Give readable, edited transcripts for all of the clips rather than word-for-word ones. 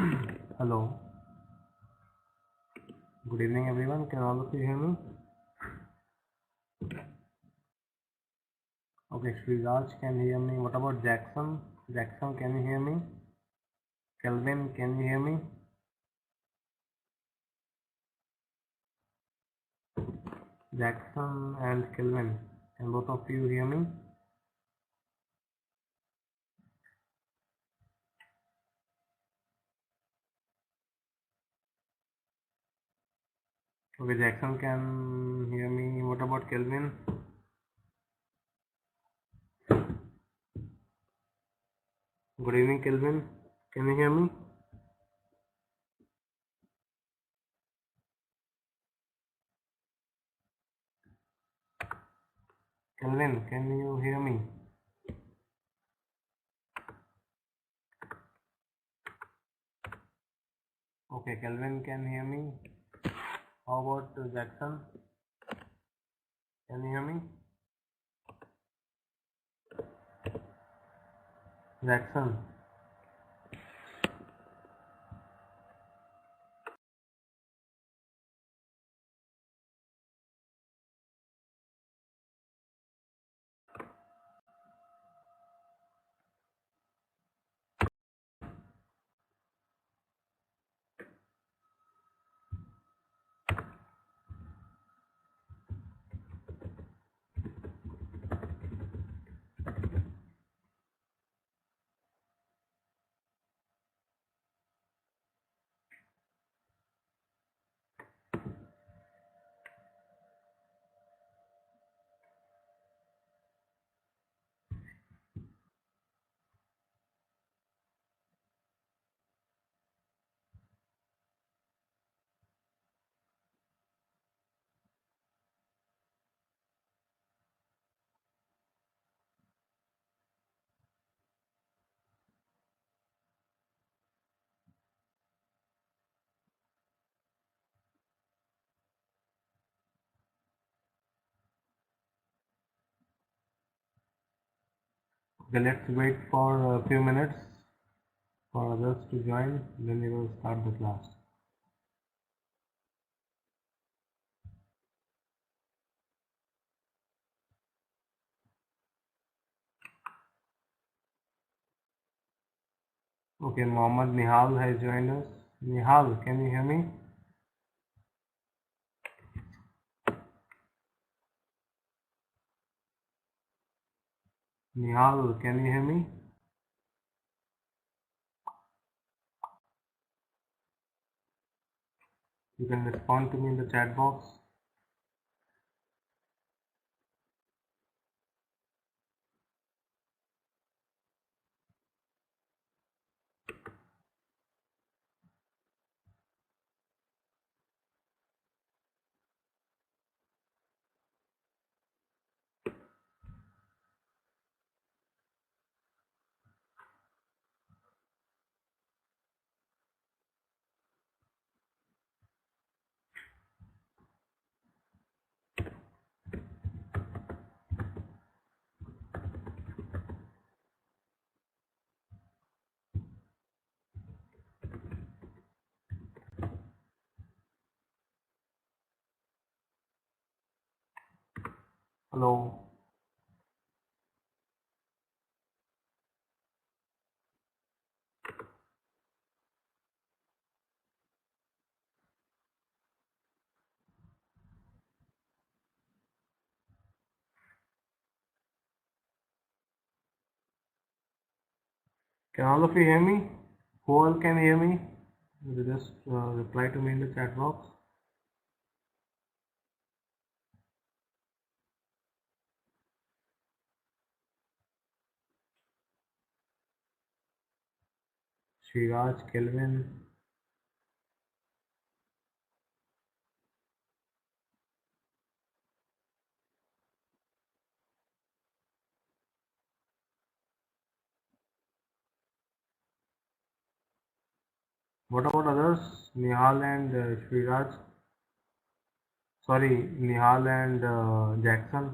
Hello. Good evening, everyone. Can all of you hear me? Okay, Sriraj can hear me. What about Jackson? Jackson, can you hear me? Kelvin, can you hear me? Jackson and Kelvin, can both of you hear me? Okay, Jackson can hear me. What about Kelvin? Good evening, Kelvin. Can you hear me? Kelvin, can you hear me? Okay, Kelvin can hear me. How about Jackson? Can you hear me? Jackson. Okay, let's wait for a few minutes for others to join, then we will start the class. Okay, Mohammed Nihal has joined us. Nihal, can you hear me? Nihal, can you hear me? You can respond to me in the chat box. Hello. Can all of you hear me? Who all can hear me? You just reply to me in the chat box. Sriraj, Kelvin. What about others? Nihal and Sriraj. Sorry, Nihal and Jackson.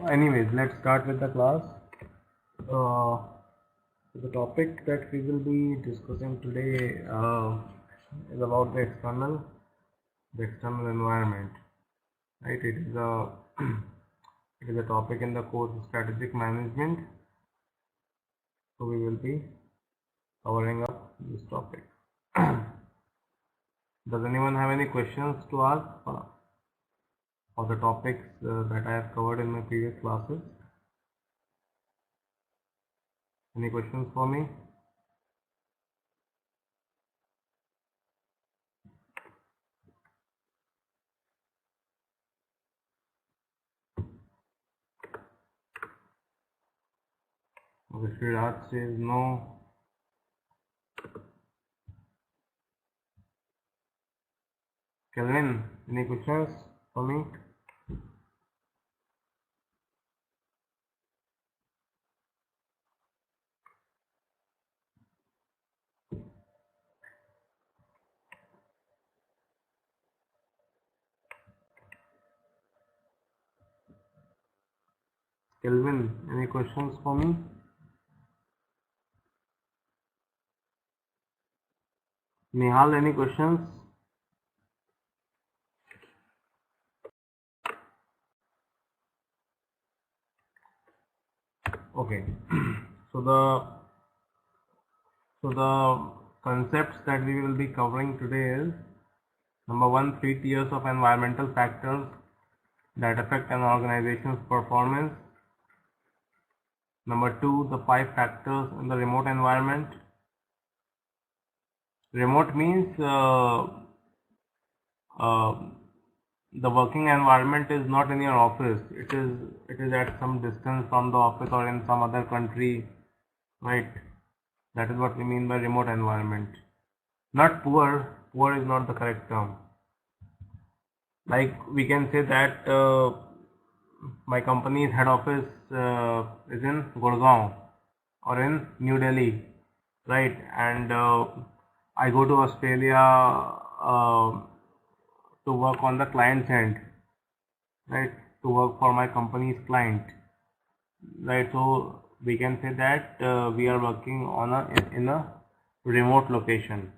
Anyways, let's start with the class. The topic that we will be discussing today is about the external environment. Right? It is a it is a topic in the course strategic management. So we will be covering up this topic. Does anyone have any questions to ask for the topics that I have covered in my previous classes? Any questions for me? Okay, Sriraj says no. Kelvin, any questions for me? Kelvin, any questions for me? Nihal, any questions? Okay. So the concepts that we will be covering today is number one, 3 tiers of environmental factors that affect an organization's performance. Number two, the 5 factors in the remote environment. Remote means the working environment is not in your office. It is at some distance from the office or in some other country, right? That is what we mean by remote environment. Not poor. Poor is not the correct term. Like we can say that my company's head office is in Gurgaon or in New Delhi, right? And I go to Australia to work on the client's end, right? To work for my company's client, right? So we can say that we are working on in a remote location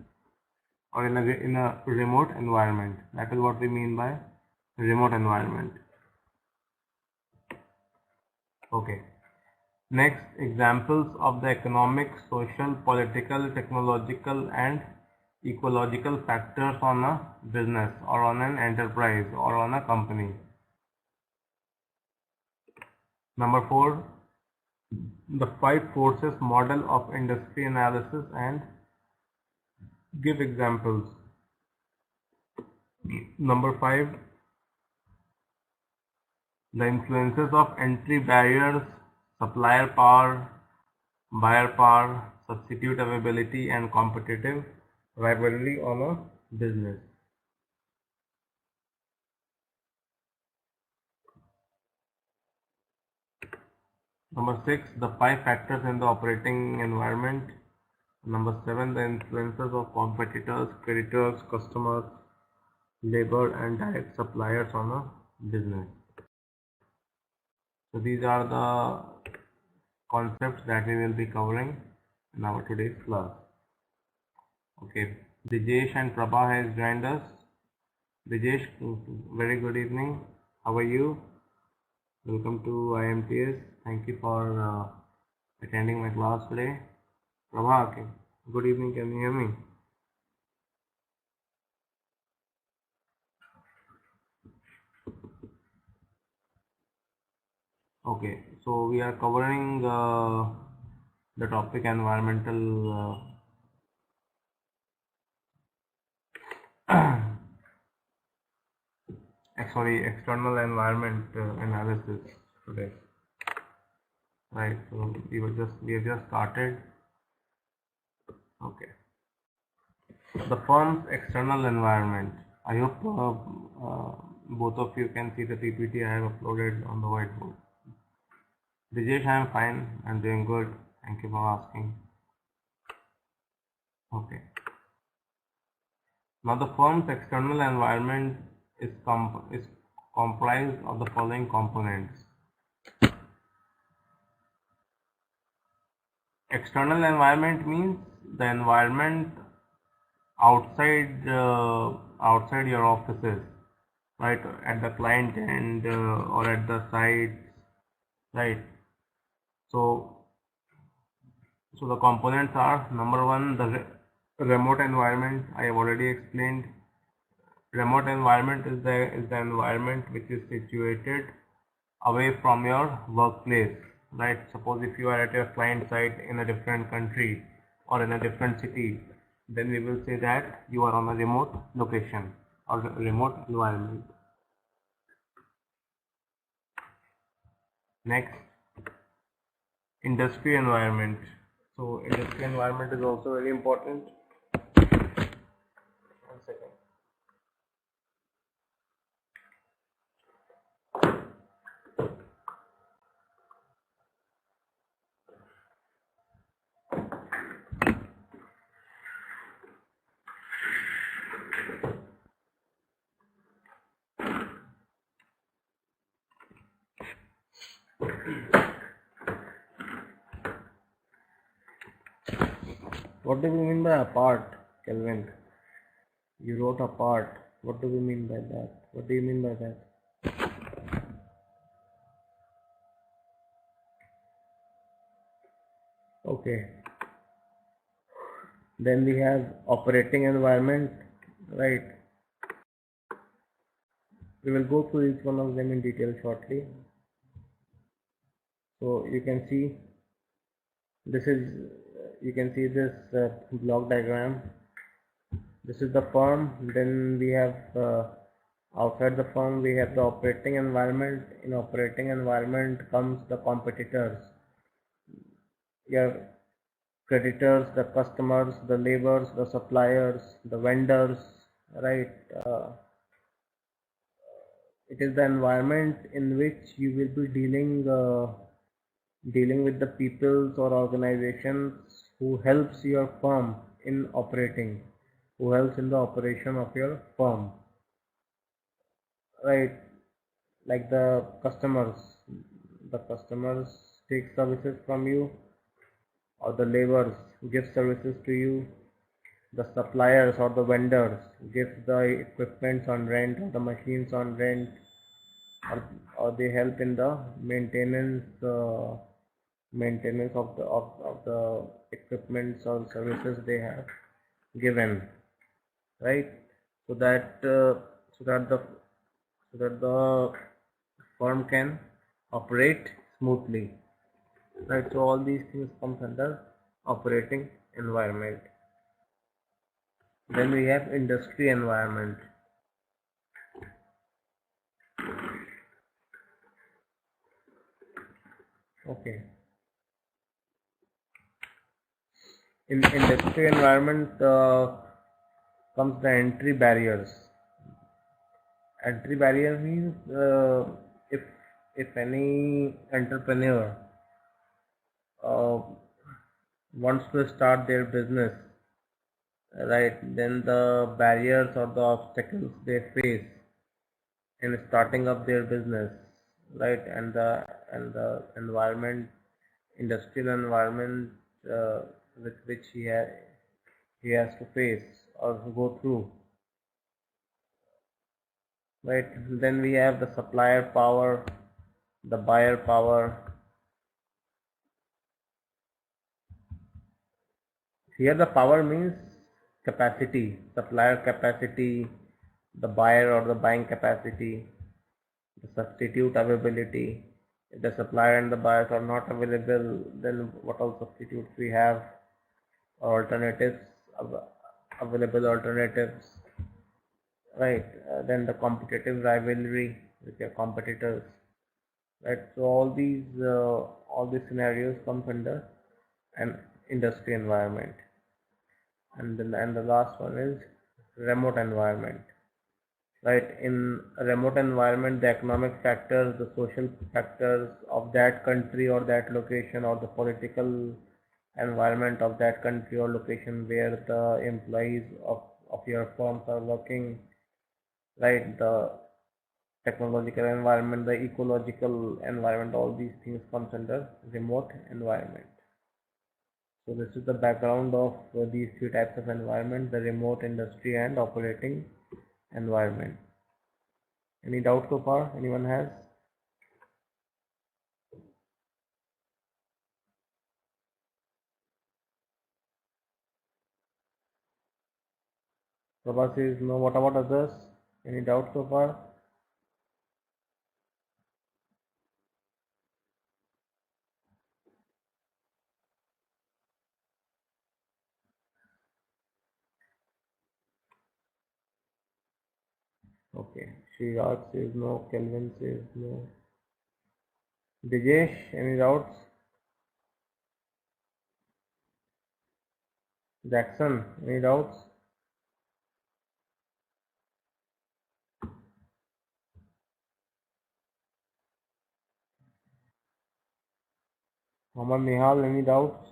or in a remote environment. That is what we mean by remote environment. Okay. Next, examples of the economic, social, political, technological, and ecological factors on a business or on an enterprise or on a company. Number 4, the 5 forces model of industry analysis and give examples. Number 5, the influences of entry barriers, supplier power, buyer power, substitute availability, and competitive rivalry on a business. Number 6, the 5 factors in the operating environment. Number 7, the influences of competitors, creditors, customers, labor, and direct suppliers on a business. So these are the concepts that we will be covering in our today's class. Okay, Dijesh and Prabha has joined us. Dijesh, very good evening. How are you? Welcome to IMTS. Thank you for attending my class today. Prabha, okay. Good evening. Can you hear me? Okay, so we are covering the topic environmental external environment analysis today, right? So we have just started. Okay, the firm's external environment. I hope both of you can see the PPT I have uploaded on the whiteboard. Dijesh, I am fine. I'm doing good. Thank you for asking. Okay. Now the firm's external environment is comprised of the following components. External environment means the environment outside your offices, right, at the client end or at the site, right. So so the components are: number one, the remote environment. I have already explained. Remote environment is the environment which is situated away from your workplace, right? Suppose if you are at your client site in a different country or in a different city, then we will say that you are on a remote location or remote environment. Next, industry environment. So industry environment is also very important. One second. What do we mean by apart, Kelvin? You wrote apart. What do we mean by that? What do you mean by that? Okay. Then we have operating environment, right? We will go through each one of them in detail shortly. So you can see this block diagram. This is the firm. Then we have outside the firm we have the operating environment. In operating environment comes the competitors, your creditors, the customers, the laborers, the suppliers, the vendors, right? It is the environment in which you will be dealing with the peoples or organizations who helps your firm in operating, who helps in the operation of your firm, right? Like the customers take services from you, or the laborers give services to you, the suppliers or the vendors give the equipments on rent or the machines on rent, or they help in the maintenance of the equipments or services they have given, right? So that the firm can operate smoothly, right? So all these things comes under operating environment. Then we have industry environment. Okay. In industry environment comes the entry barriers. Entry barrier means if any entrepreneur wants to start their business, right, then the barriers or the obstacles they face in starting up their business, right, and the environment, industrial environment with which he has to face or go through, right. Then we have the supplier power, the buyer power. Here the power means capacity, supplier capacity, the buyer or the buying capacity, the substitute availability. If the supplier and the buyers are not available, then what all substitutes we have, or alternatives, available alternatives, right? Then the competitive rivalry with your competitors, right? So all these scenarios comes under an industry environment. And the last one is remote environment, right? In a remote environment, the economic factors, the social factors of that country or that location, or the political environment of that country or location where the employees of your firms are working, right? The technological environment, the ecological environment, all these things comes under remote environment. So this is the background of these three types of environment: the remote, industry, and operating environment. Any doubt so far? Anyone has? Prabha says no. What about others? Any doubt so far? Okay. Sriraj says no. Kelvin says no. Dijesh, any doubts? Jackson, any doubts? Mohammed Nihal, any doubts?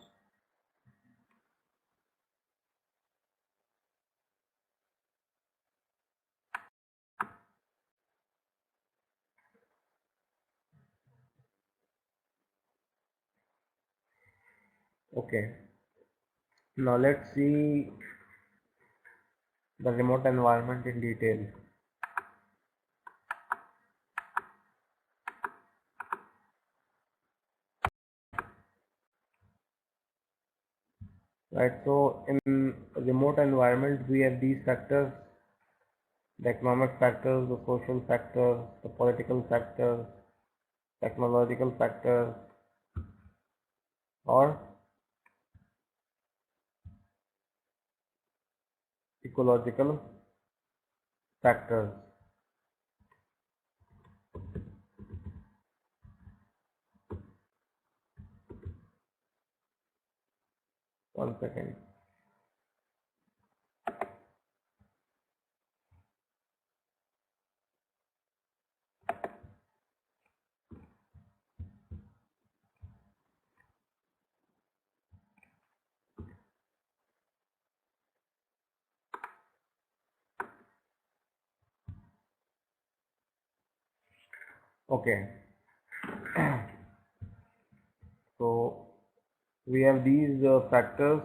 Okay. Now let's see the remote environment in detail. Right, so in remote environment we have these factors: the economic factors, the social factors, the political factors, technological factors, or ecological factors. One second. Okay, so we have these factors.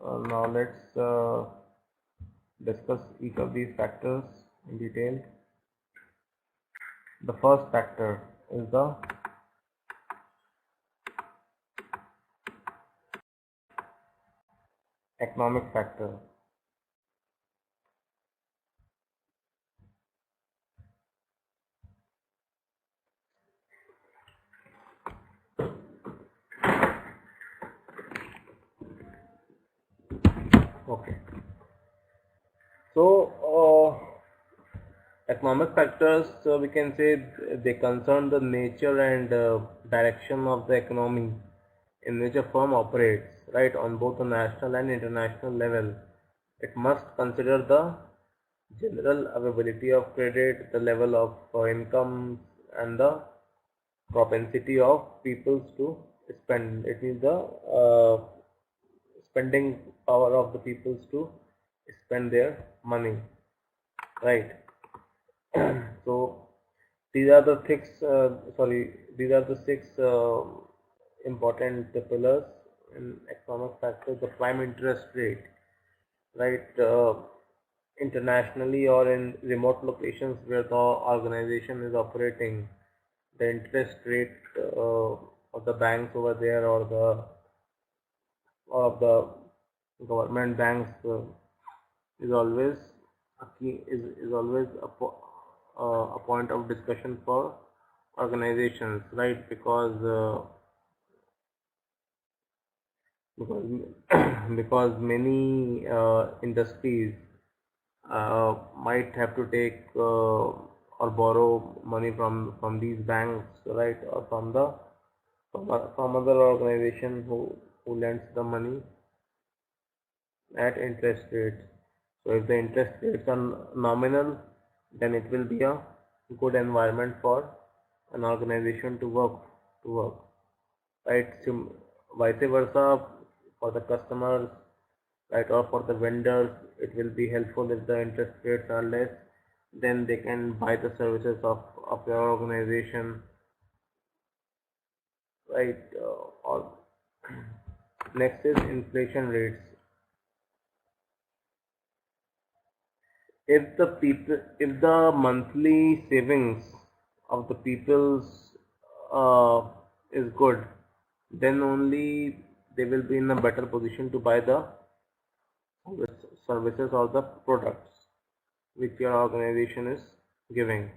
Now let's discuss each of these factors in detail. The first factor is the economic factor. Okay, so economic factors, we can say they concern the nature and direction of the economy in which a firm operates, right, on both a national and international level. It must consider the general availability of credit, the level of income, and the propensity of peoples to spend. It means the spending power of the peoples to spend their money, right? So these are the these are the six important pillars in economic factors. The prime interest rate, right? Internationally or in remote locations where the organization is operating, the interest rate of the banks over there, or of the government banks, is always is always a point of discussion for organizations, right? Because because many industries might have to take or borrow money from these banks, right, or from other organization who lends the money at interest rates. So if the interest rates are nominal, then it will be a good environment for an organization to work, right? Vice versa for the customers, right, or for the vendors, it will be helpful if the interest rates are less. Then they can buy the services of your organization, right? Or Next is inflation rates. If the monthly savings of the people's uh, is good, then only they will be in a better position to buy the services or the products which your organization is giving.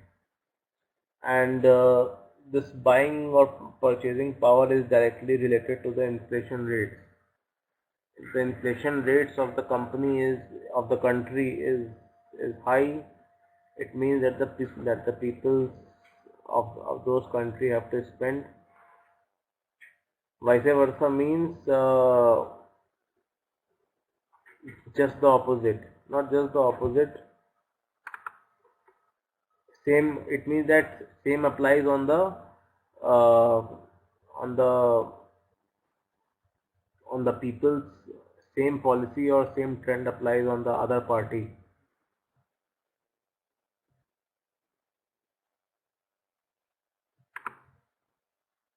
And this buying or purchasing power is directly related to the inflation rates. If the inflation rates of the company of the country is high, it means that the people of those country have to spend. Vice versa means just the opposite. Not just the opposite. Same. It means that same applies uh, on the on the people's, same policy or same trend applies on the other party.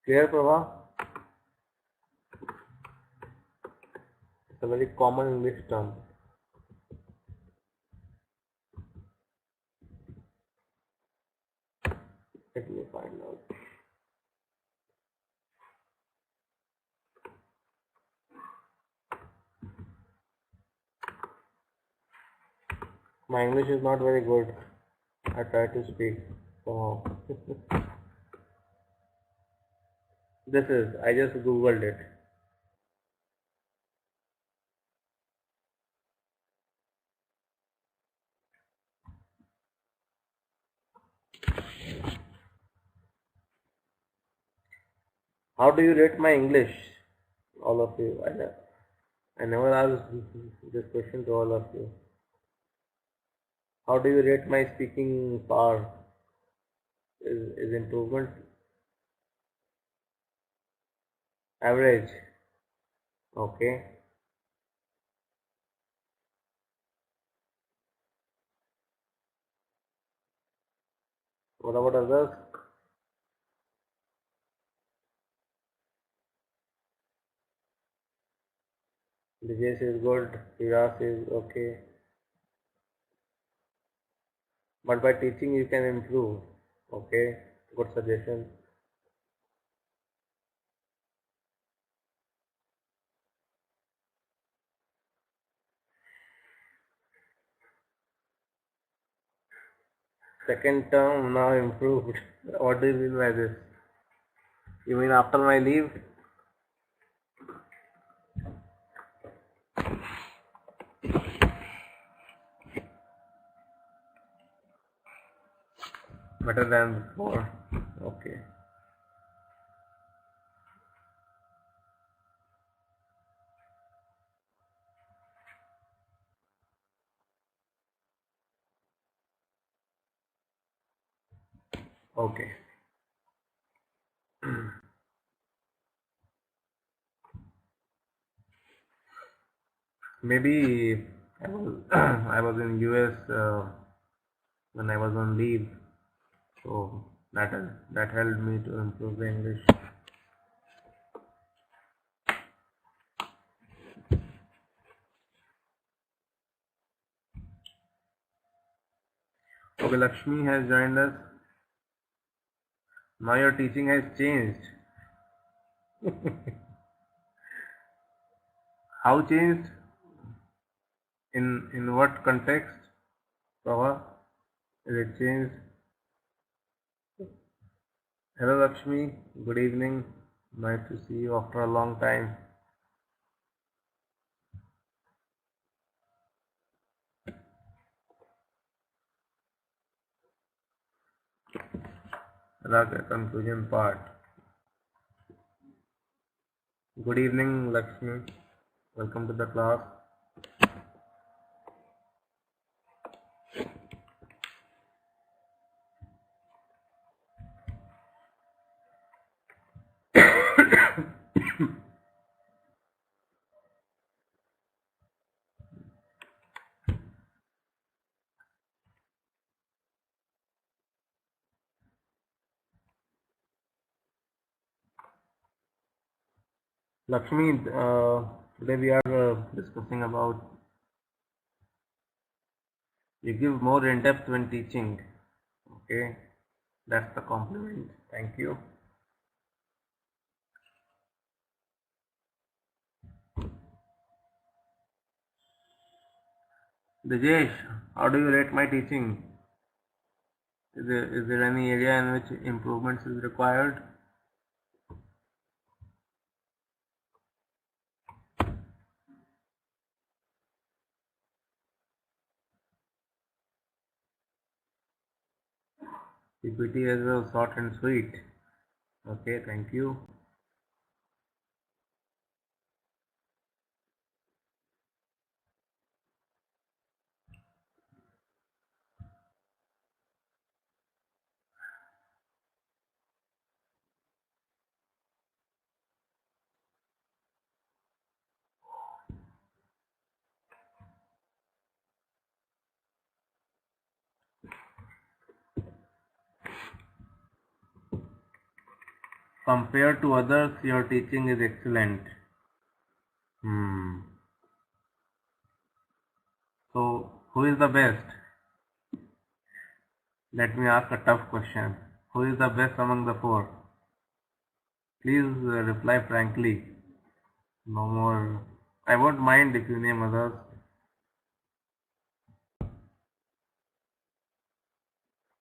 Clear, Prabha? It's a very common English term. Let me find out. My English is not very good. I try to speak somehow. I just googled it. How do you rate my English? All of you. I never asked this question to all of you. How do you rate my speaking power? Is improvement average? Okay. What about others? Dijesh is good. Viras is okay. But by teaching you can improve. Okay. Good suggestion. Second term now improved. What do you mean by this? You mean after my leave? Better than before. Okay. Okay. Maybe I was I was in US when I was on leave, so that helped me to improve the English. Okay, Lakshmi has joined us. Now your teaching has changed. How changed? In what context? Prabha, is it changed? Hello Lakshmi, good evening. Nice to see you after a long time. Raga conclusion part. Good evening Lakshmi. Welcome to the class. Lakshmi, today we are discussing about you give more in depth when teaching. Okay, that's the compliment. Thank you. Dijesh, how do you rate my teaching? Is there any area in which improvements is required? PPT as well, short and sweet. Okay, thank you. Compared to others, your teaching is excellent. Hmm. So, who is the best? Let me ask a tough question. Who is the best among the four? Please reply frankly. No more. I won't mind if you name others.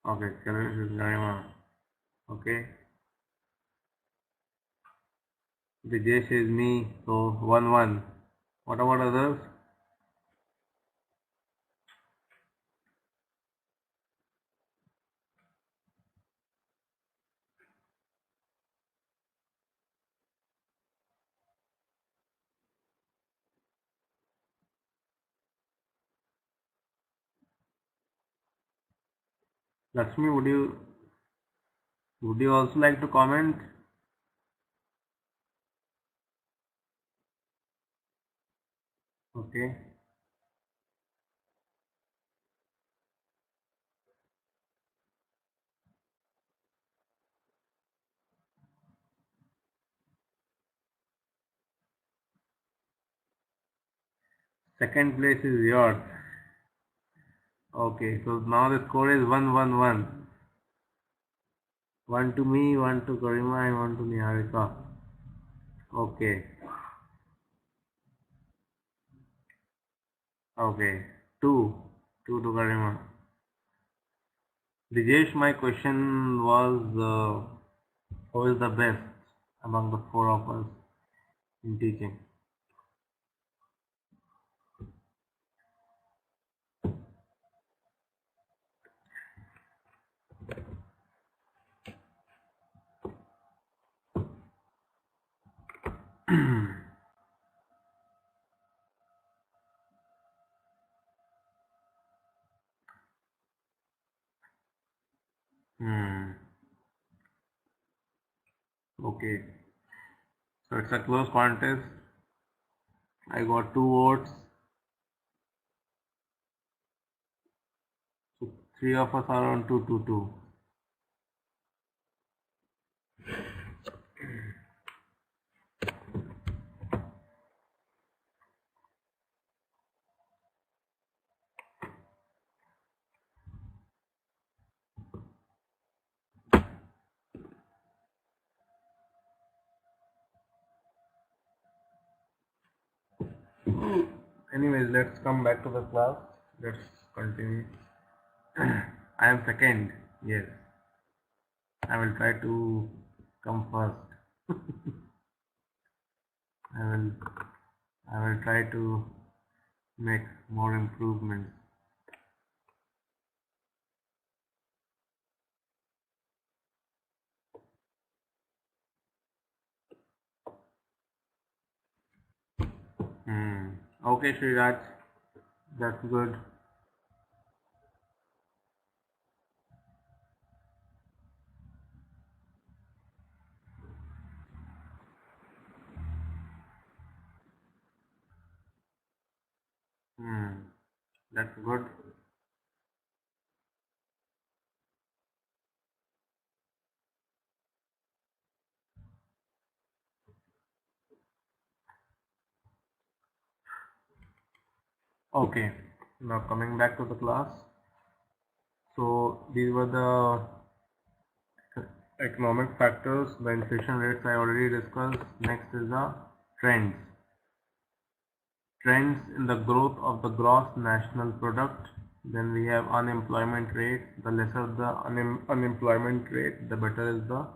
Okay, Garima. Okay. Dijesh is me, so 1-1. What about others? Lakshmi, would you also like to comment? Okay. Second place is yours. Okay, so now the score is 1-1-1. One to me, one to Garima, and one to Niharika. Okay. Okay. Two to Garima. Dijesh, my question was who is the best among the four of us in teaching? Hmm. Okay. So it's a close contest. I got 2 votes. So three of us are on 2-2-2. Anyways, let's come back to the class. Let's continue. I am second. Yes. I will try to come first. I will I will try to make more improvements. Hmm. Okay, Sriraj. That's good. Hmm. That's good. Okay, now coming back to the class. So these were the economic factors. The inflation rates I already discussed. Next is the trends. Trends in the growth of the gross national product. Then we have unemployment rate. The lesser the unemployment rate, the better is the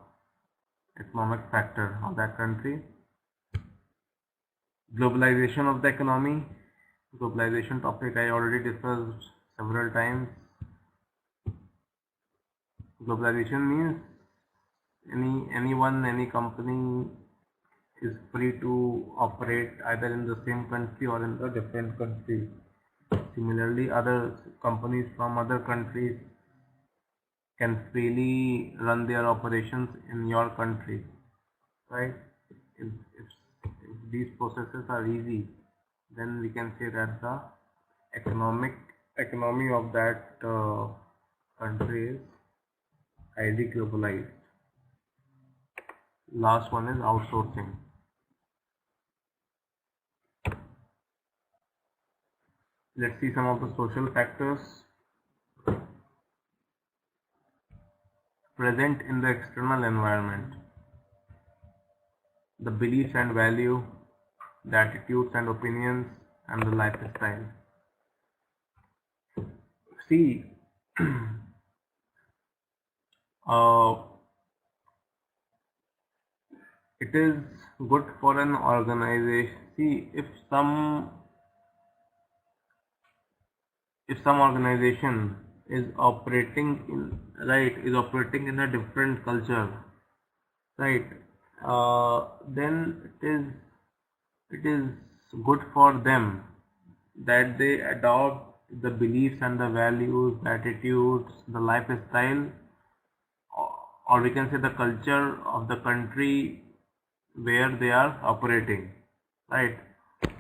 economic factor of that country. Globalization of the economy. Globalization topic I already discussed several times. Globalization means any company is free to operate either in the same country or in the different country. Similarly, other companies from other countries can freely run their operations in your country, right? If these processes are easy, then we can say that the economy of that country is highly globalized. Last one is outsourcing. Let's see some of the social factors present in the external environment. The beliefs and value, the attitudes and opinions, and the lifestyle. See, uh, it is good for an organization. See, if some organization is operating in a different culture, right, then it is good for them that they adopt the beliefs and the values, the attitudes, the lifestyle, or we can say the culture of the country where they are operating, right?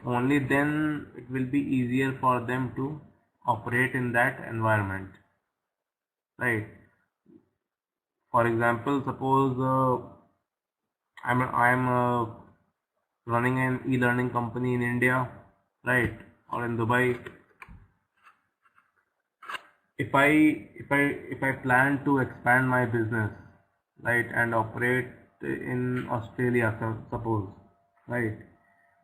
Only then it will be easier for them to operate in that environment, right? For example, suppose I'm running an e-learning company in India, right, or in Dubai. If I plan to expand my business, right, and operate in Australia, suppose, right,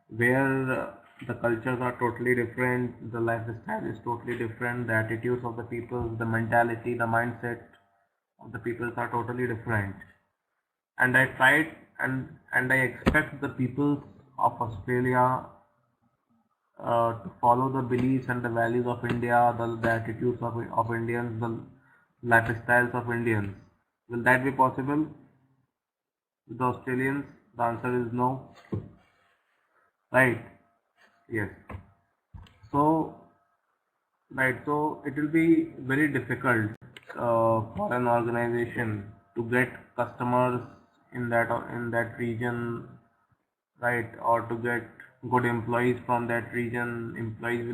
where the cultures are totally different, the lifestyle is totally different, the attitudes of the people, the mentality, the mindset of the people are totally different, and I tried and I expect the people of Australia to follow the beliefs and the values of India, the attitudes of Indians, the lifestyles of Indians. Will that be possible with the Australians? The answer is no. Right? Yes. So, right. So it will be very difficult for an organization to get customers in that region, right, or to get good employees from that region. Employees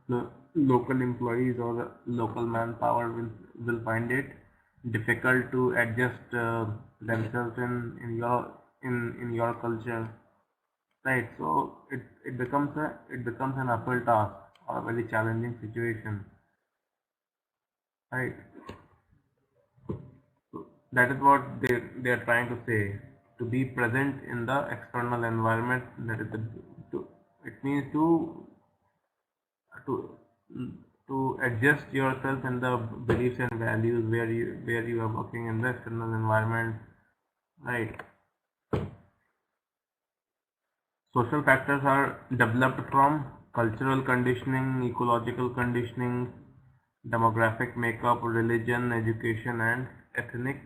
will local employees or the local manpower will find it difficult to adjust themselves in your culture, right? So it becomes an uphill task or a very challenging situation, right? So that is what they are trying to say. To be present in the external environment, that is it means to to adjust yourself in the beliefs and values where you are working in the external environment, right? Social factors are developed from cultural conditioning, ecological conditioning, demographic makeup, religion, education, and ethnic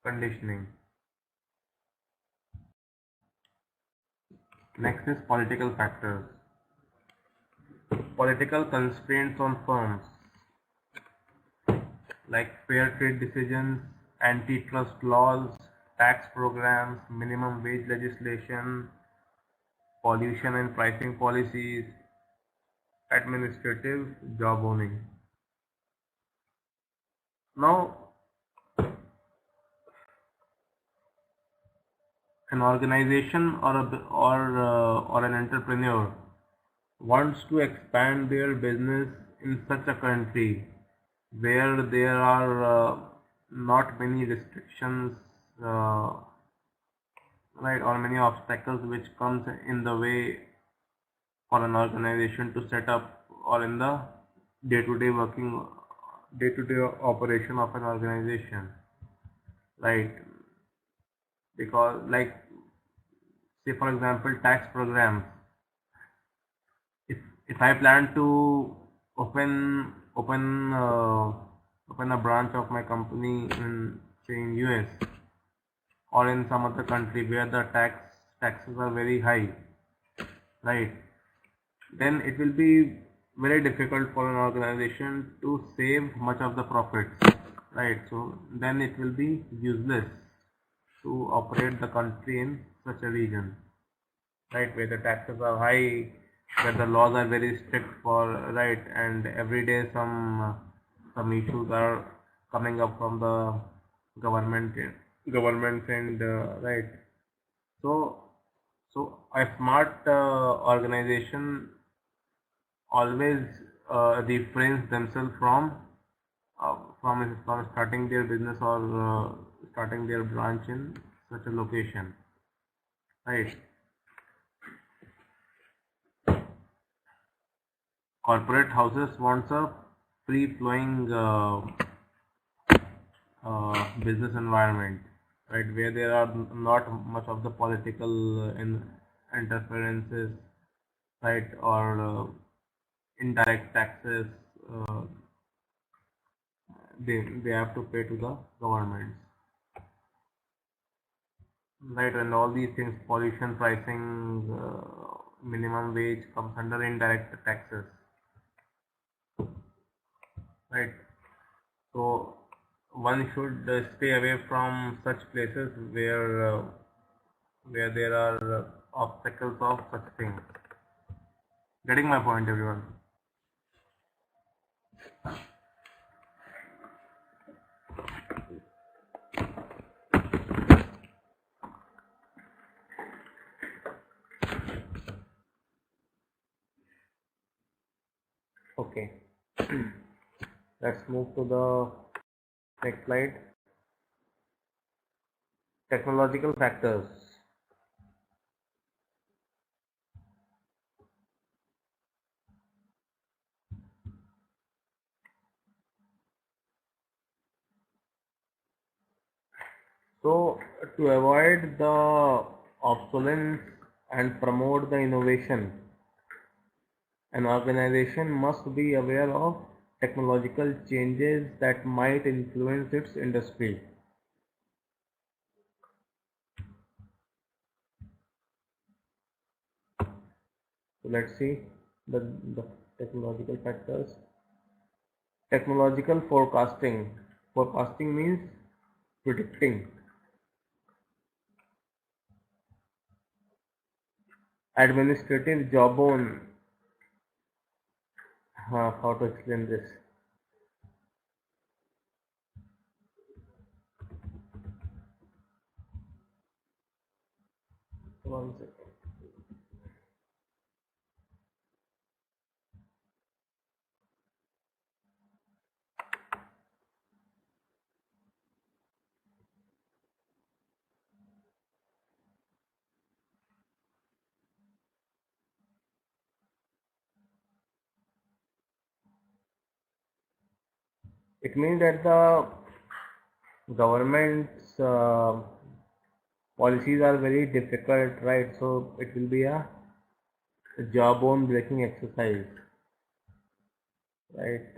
conditioning. Next is political factors. Political constraints on firms like fair trade decisions, antitrust laws, tax programs, minimum wage legislation, pollution and pricing policies, administrative job owning. Now, an organization or an entrepreneur wants to expand their business in such a country where there are not many restrictions, uh, right, or many obstacles which comes in the way for an organization to set up, or in the day-to-day working, day-to-day operation of an organization, right? Because, like, say for example, tax programs. If I plan to open a branch of my company in, say, in US or in some other country where the taxes are very high, right? Then it will be very difficult for an organization to save much of the profits, right? So then it will be useless to operate the country in such a region, right, where the taxes are high, where the laws are very strict for, right, and every day some issues are coming up from the government government and right. So a smart organization always refrains themselves from starting their business or starting their branch in such a location, right? Corporate houses wants a free flowing business environment, right, where there are not much of the political interferences, right, or indirect taxes uh, they have to pay to the government, right, and all these things, pollution pricing, minimum wage comes under indirect taxes, right? So one should stay away from such places where there are obstacles of such things. Getting my point, everyone? Okay. Let's move to the next slide. Technological factors. So to avoid the obsolescence and promote the innovation, an organization must be aware of technological changes that might influence its industry. So let's see the technological factors. Technological forecasting. Forecasting means predicting. Administrative jawbone. How to explain this? One second. It means that the government's policies are very difficult, right? So it will be a jawbone breaking exercise, right?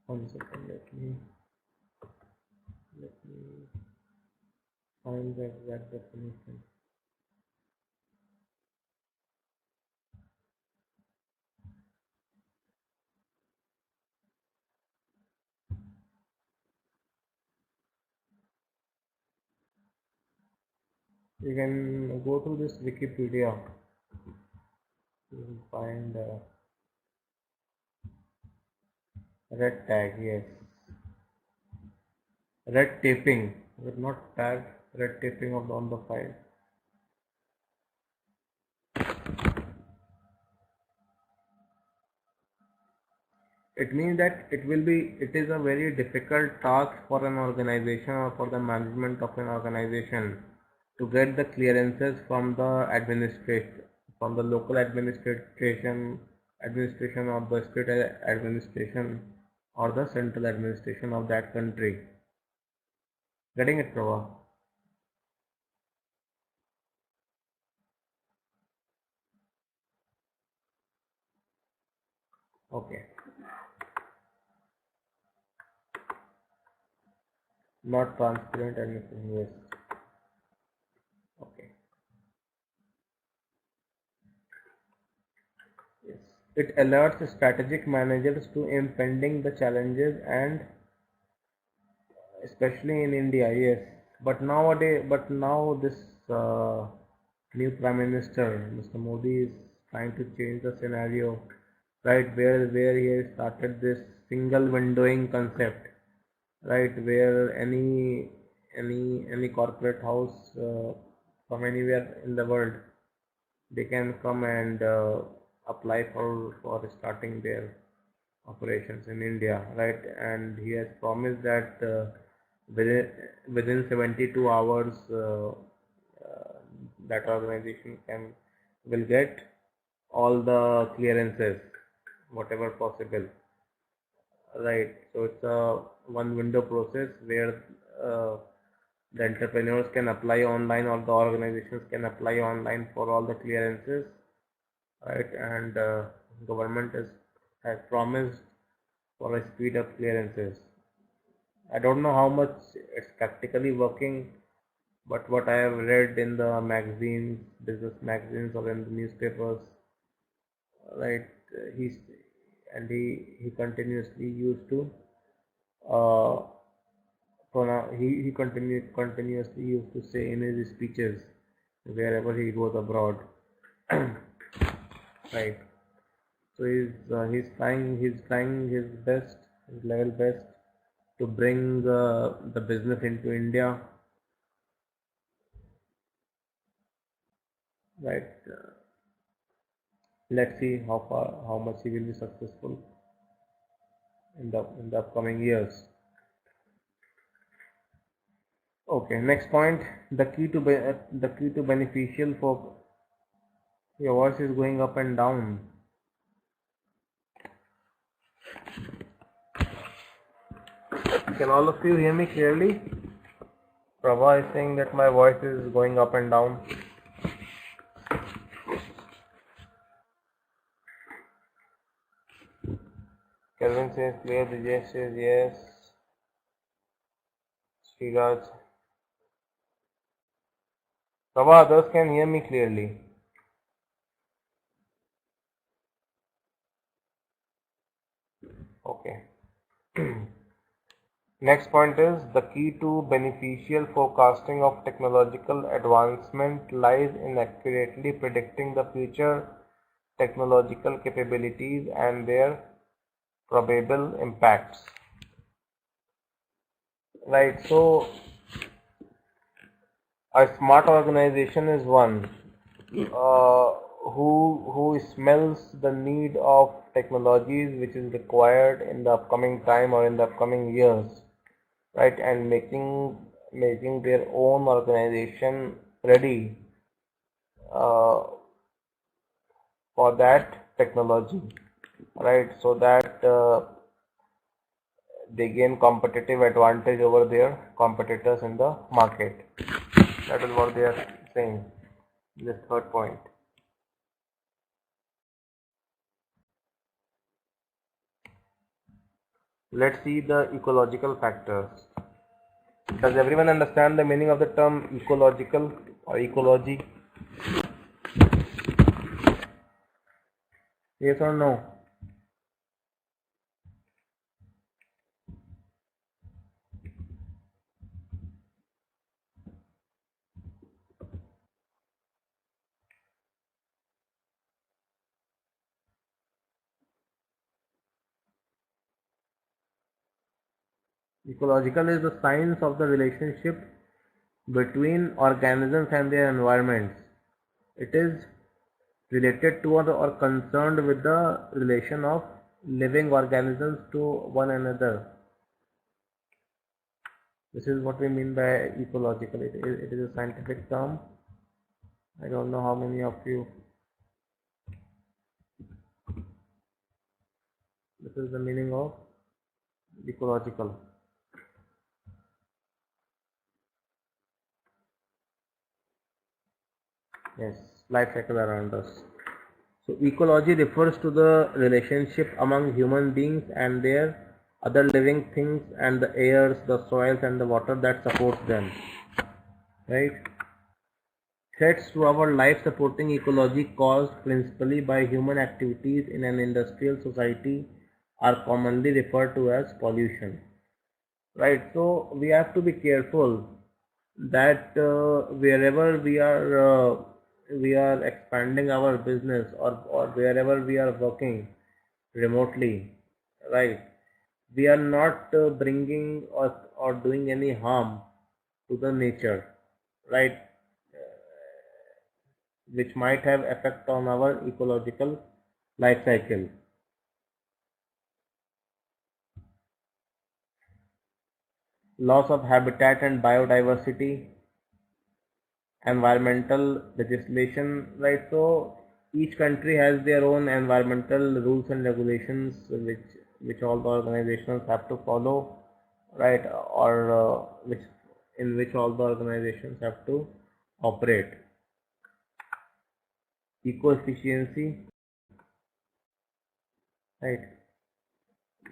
1 second. Let me find the exact definition. You can go to this Wikipedia. You will find Red tag, yes. Red taping, but not tag, red taping of on the file. It means that it is a very difficult task for an organization or for the management of an organization to get the clearances from the administration, from the local administration or the state administration or the central administration of that country. Getting it, Prabha? Okay. Not transparent anything, yes. Okay. Yes. It alerts strategic managers to impending the challenges and especially in India, yes. But now this new Prime Minister, Mr. Modi, is trying to change the scenario, right? Where he has started this single windowing concept, right? Where any corporate house from anywhere in the world, they can come and apply for starting their operations in India, right? And he has promised that within within 72 hours, that organization can will get all the clearances, whatever possible, right? So it's a one window process where the entrepreneurs can apply online or the organizations can apply online for all the clearances, right? And government has promised for a speed of clearances. I don't know how much it's practically working, but what I have read in the magazines, business magazines, or in the newspapers, right? He's and he continuously used to uh, continuously used to say in his speeches wherever he goes abroad, right? So he's trying his best, his level best to bring the business into India, right? Let's see how much he will be successful in the upcoming years. Okay, next point, the key to beneficial for your voice is going up and down. Can all of you hear me clearly? Prabha is saying that my voice is going up and down. Kelvin says clear. Vijay says yes. Sriraj. Prabha, others can hear me clearly. Okay. Next point is the key to beneficial forecasting of technological advancement lies in accurately predicting the future technological capabilities and their probable impacts. Right, so a smart organization is one who smells the need of technologies which is required in the upcoming time or in the upcoming years, right? And making their own organization ready uh, for that technology, right? So that they gain competitive advantage over their competitors in the market. That is what they are saying. This third point. Let's see the ecological factors. Does everyone understand the meaning of the term ecological or ecology? Yes or no? Ecological is the science of the relationship between organisms and their environments. It is related to or concerned with the relation of living organisms to one another. This is what we mean by ecological. It is a scientific term. I don't know how many of you. This is the meaning of ecological. Yes, life cycle around us. So ecology refers to the relationship among human beings and their other living things and the airs, the soils and the water that supports them. Right? Threats to our life supporting ecology caused principally by human activities in an industrial society are commonly referred to as pollution. Right? So we have to be careful that wherever we are expanding our business or wherever we are working remotely, right, we are not bringing or doing any harm to the nature, right, which might have effect on our ecological life cycle. Loss of habitat and biodiversity, environmental legislation, right? So each country has their own environmental rules and regulations which all the organizations have to follow, right? Or which in which all the organizations have to operate. Eco-efficiency, right?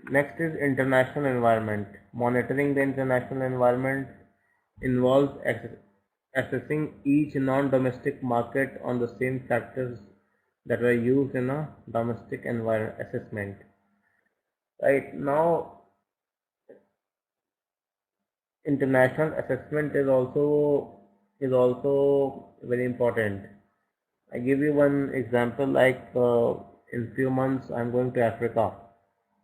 Next is international environment. Monitoring the international environment involves assessing each non-domestic market on the same factors that are used in a domestic environment assessment. Right now, international assessment is also very important. I give you one example. Like in few months, I'm going to Africa,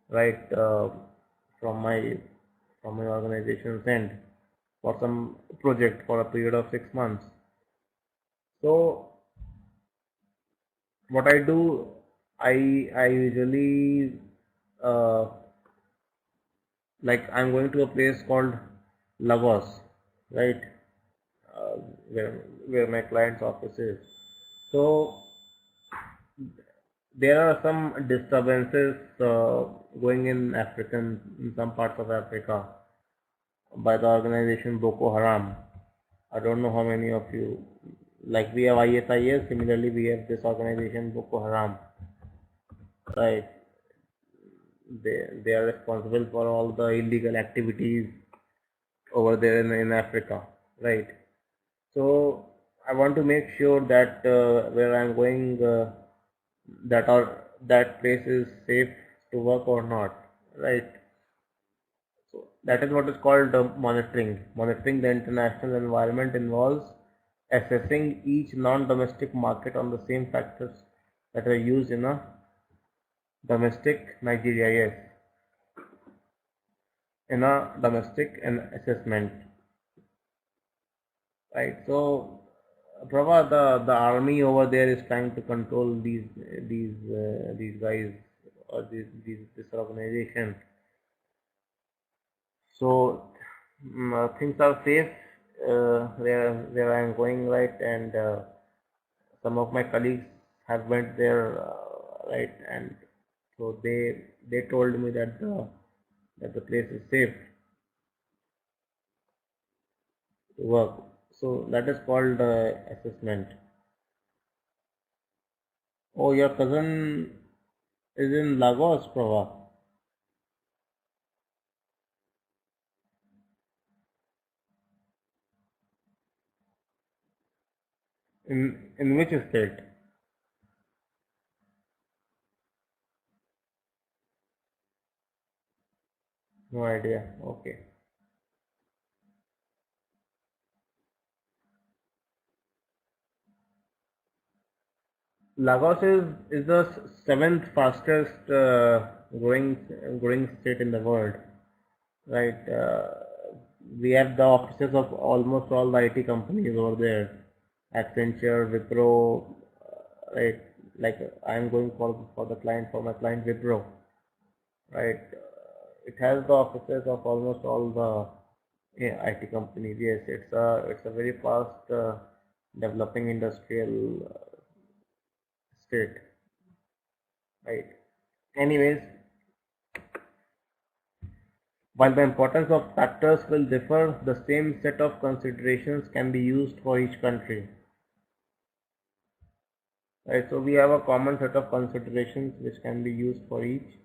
right? From my from my organization's end for some project for a period of 6 months. So what I do, I usually uh, like I'm going to a place called Lagos, right? Uh, where my client's office is. So there are some disturbances going in some parts of Africa by the organization Boko Haram. I don't know how many of you, like we have ISIS, similarly we have this organization Boko Haram, right? They are responsible for all the illegal activities over there in Africa, right? So I want to make sure that where I'm going, that place is safe to work or not, right? So that is what is called monitoring. Monitoring the international environment involves assessing each non-domestic market on the same factors that are used in a domestic Nigeria, yes, in a domestic and assessment, right? So Prabha, the army over there is trying to control these guys or this organization. So things are safe where I am going, right, and some of my colleagues have went there, right, and so they told me that the place is safe to work. So that is called assessment. Oh, your cousin is in Lagos, Prabha. In which state? No idea. Okay. Lagos is the seventh fastest growing state in the world, right? We have the offices of almost all the IT companies over there, Accenture, Wipro, right? Like I am going for the client, for my client Wipro, right? It has the offices of almost all the IT companies. Yes, it's a very fast developing industrial state, right? Anyways, while the importance of factors will differ, the same set of considerations can be used for each country. Right, so we have a common set of considerations which can be used for each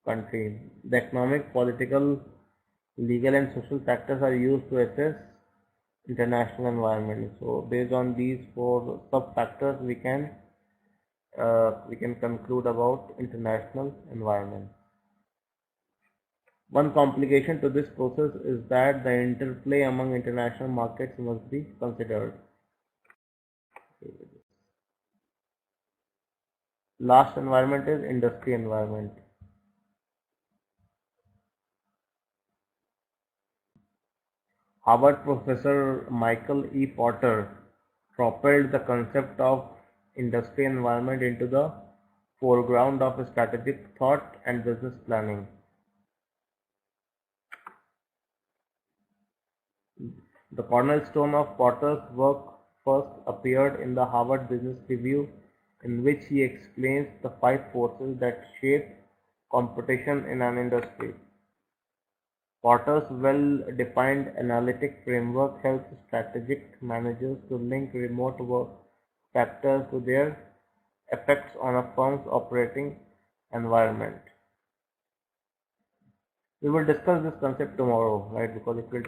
country. The economic, political, legal and social factors are used to assess international environment. So based on these four sub factors we can conclude about international environment. One complication to this process is that the interplay among international markets must be considered. Last environment is industry environment. Harvard professor Michael E. Porter propelled the concept of industry environment into the foreground of strategic thought and business planning. The cornerstone of Porter's work first appeared in the Harvard Business Review, in which he explains the five forces that shape competition in an industry. Porter's well-defined analytic framework helps strategic managers to link remote work factors to their effects on a firm's operating environment. We will discuss this concept tomorrow, right? Because it will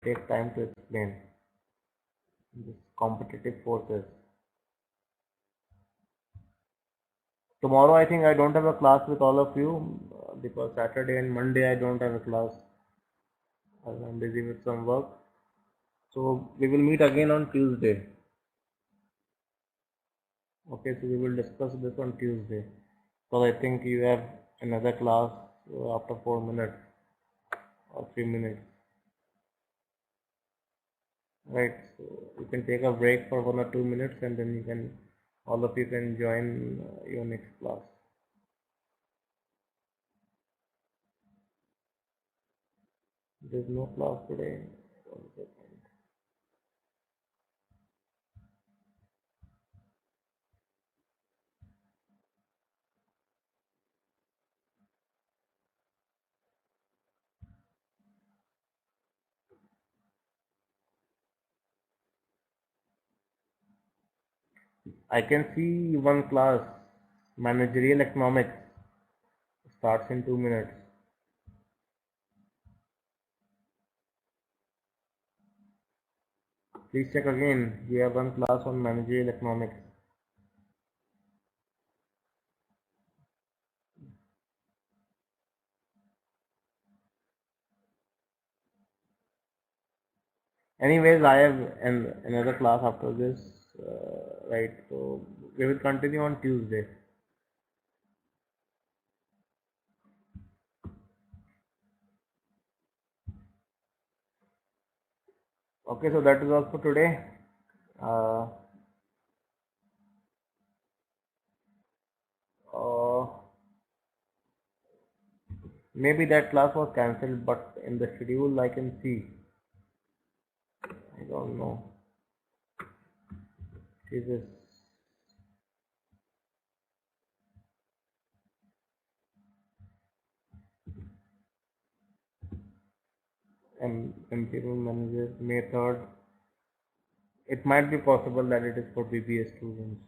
take time to explain this competitive forces. Tomorrow I think I don't have a class with all of you because Saturday and Monday I don't have a class. I'm busy with some work. So we will meet again on Tuesday. Okay, so we will discuss this on Tuesday. So I think you have another class after 4 minutes or 3 minutes. Right, so you can take a break for 1 or 2 minutes and then you can, all of you can join your next class. There is no class today. I can see one class, managerial economics, starts in 2 minutes. Please check again. We have one class on managerial economics. Anyways, I have another class after this, right? So we will continue on Tuesday. Okay, so that is all for today. Maybe that class was cancelled, but in the schedule I can see. I don't know. Is this Imperial Manager May 3rd? It might be possible that it is for BBA students.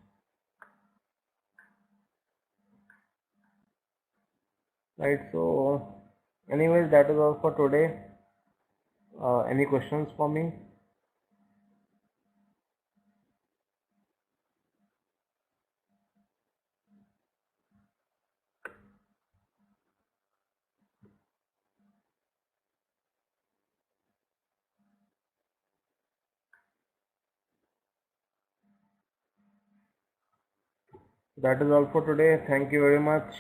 Right, so anyways, that is all for today. Any questions for me? That is all for today. Thank you very much.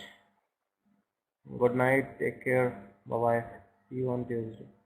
Good night. Take care. Bye bye. See you on Tuesday.